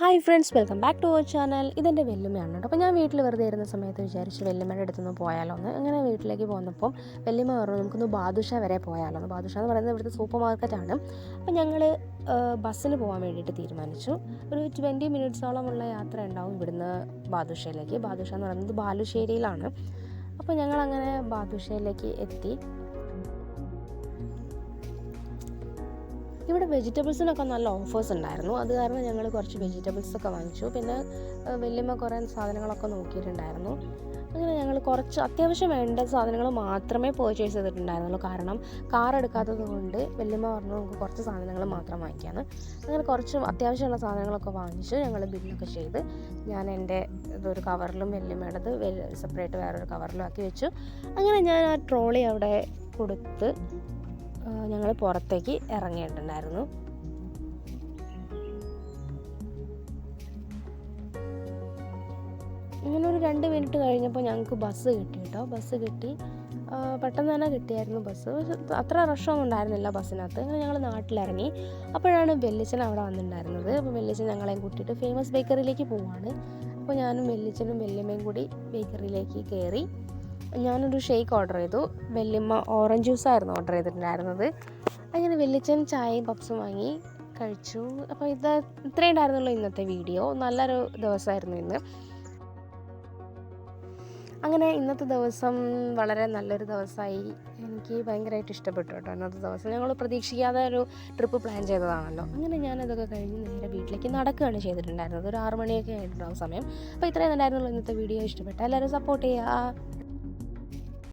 Hi friends, welcome back to our channel. ഇതെൻ്റെ വെല്ലുമ്മയാണ് കേട്ടോ. അപ്പോൾ ഞാൻ വീട്ടിൽ വെറുതെ ഇരുന്ന സമയത്ത് വിചാരിച്ചു വെല്ലുമ്മയുടെ അടുത്തൊന്ന് പോയാലോ എന്ന്. അങ്ങനെ വീട്ടിലേക്ക് പോന്നപ്പം വെല്ലുമ്മ പറഞ്ഞു നമുക്കൊന്ന് ബാദുഷ വരെ പോയാലോ എന്ന്. ബാദുഷ എന്ന് പറയുന്നത് ഇവിടുത്തെ സൂപ്പർ മാർക്കറ്റാണ്. അപ്പോൾ ഞങ്ങൾ ബസ്സിന് പോകാൻ വേണ്ടിയിട്ട് തീരുമാനിച്ചു. ഒരു 20 മിനിറ്റ്സോളമുള്ള യാത്ര ഉണ്ടാവും ഇവിടുന്ന് ബാദുഷയിലേക്ക്. ബാദുഷ എന്ന് പറയുന്നത് ബാലുശ്ശേരിയിലാണ്. അപ്പോൾ ഞങ്ങളങ്ങനെ ബാദുഷയിലേക്ക് എത്തി. ഇവിടെ വെജിറ്റബിൾസിനൊക്കെ നല്ല ഓഫേഴ്സ് ഉണ്ടായിരുന്നു. അത് കാരണം ഞങ്ങൾ കുറച്ച് വെജിറ്റബിൾസൊക്കെ വാങ്ങിച്ചു. പിന്നെ വല്യമ്മ കുറേ സാധനങ്ങളൊക്കെ നോക്കിയിട്ടുണ്ടായിരുന്നു. അങ്ങനെ ഞങ്ങൾ കുറച്ച് അത്യാവശ്യം വേണ്ട സാധനങ്ങൾ മാത്രമേ പർച്ചേസ് ചെയ്തിട്ടുണ്ടായിരുന്നുള്ളൂ. കാരണം കാർ എടുക്കാത്തത് കൊണ്ട് വല്യമ്മ പറഞ്ഞു നമുക്ക് കുറച്ച് സാധനങ്ങൾ മാത്രം വാങ്ങിക്കാമെന്ന്. അങ്ങനെ കുറച്ച് അത്യാവശ്യമുള്ള സാധനങ്ങളൊക്കെ വാങ്ങിച്ച് ഞങ്ങൾ ബില്ലൊക്കെ ചെയ്ത് ഞാൻ എൻ്റെ ഇതൊരു കവറിലും വല്യമ്മയുടേത് സെപ്പറേറ്റ് വേറൊരു കവറിലും ആക്കി വെച്ചു. അങ്ങനെ ഞാൻ ആ ട്രോളി അവിടെ കൊടുത്ത് ഞങ്ങൾ പുറത്തേക്ക് ഇറങ്ങിയിട്ടുണ്ടായിരുന്നു. ഇങ്ങനെ ഒരു 2 മിനിറ്റ് കഴിഞ്ഞപ്പോൾ ഞങ്ങൾക്ക് ബസ് കിട്ടി കേട്ടോ. ബസ് കിട്ടി, പെട്ടെന്ന് തന്നെ കിട്ടിയായിരുന്നു ബസ്. പക്ഷെ അത്ര റഷൊന്നും ഉണ്ടായിരുന്നില്ല ബസ്സിനകത്ത്. അങ്ങനെ ഞങ്ങൾ നാട്ടിലിറങ്ങി. അപ്പോഴാണ് വെല്ലിച്ചൻ അവിടെ വന്നിട്ടുണ്ടായിരുന്നത്. അപ്പോൾ വെല്ലിച്ചൻ ഞങ്ങളെയും കൂട്ടിയിട്ട് ഫേമസ് ബേക്കറിയിലേക്ക് പോവുകയാണ്. അപ്പോൾ ഞാനും വെല്ലിച്ചനും വല്യമ്മയും കൂടി ബേക്കറിയിലേക്ക് കയറി. ഞാനൊരു ഷേക്ക് ഓർഡർ ചെയ്തു. വല്യമ്മ ഓറഞ്ച് ജ്യൂസായിരുന്നു ഓർഡർ ചെയ്തിട്ടുണ്ടായിരുന്നത്. അങ്ങനെ വെല്ലിച്ചൻ ചായയും പപ്സും വാങ്ങി കഴിച്ചു. അപ്പോൾ ഇത്രയും ഉണ്ടായിരുന്നുള്ളൂ ഇന്നത്തെ വീഡിയോ. നല്ലൊരു ദിവസമായിരുന്നു ഇന്ന്. അങ്ങനെ ഇന്നത്തെ ദിവസം വളരെ നല്ലൊരു ദിവസമായി. എനിക്ക് ഭയങ്കരമായിട്ട് ഇഷ്ടപ്പെട്ടു കേട്ടോ ഇന്നത്തെ ദിവസം. ഞങ്ങൾ പ്രതീക്ഷിക്കാതെ ഒരു ട്രിപ്പ് പ്ലാൻ ചെയ്തതാണല്ലോ. അങ്ങനെ ഞാനതൊക്കെ കഴിഞ്ഞ് നേരെ വീട്ടിലേക്ക് നടക്കുകയാണ് ചെയ്തിട്ടുണ്ടായിരുന്നത്. ഒരു 6 മണിയൊക്കെ ആയിട്ടുണ്ടാവും സമയം. അപ്പോൾ ഇത്രയും ഉണ്ടായിരുന്നുള്ളൂ ഇന്നത്തെ വീഡിയോ. ഇഷ്ടപ്പെട്ട എല്ലാവരും സപ്പോർട്ട് ചെയ്യുക.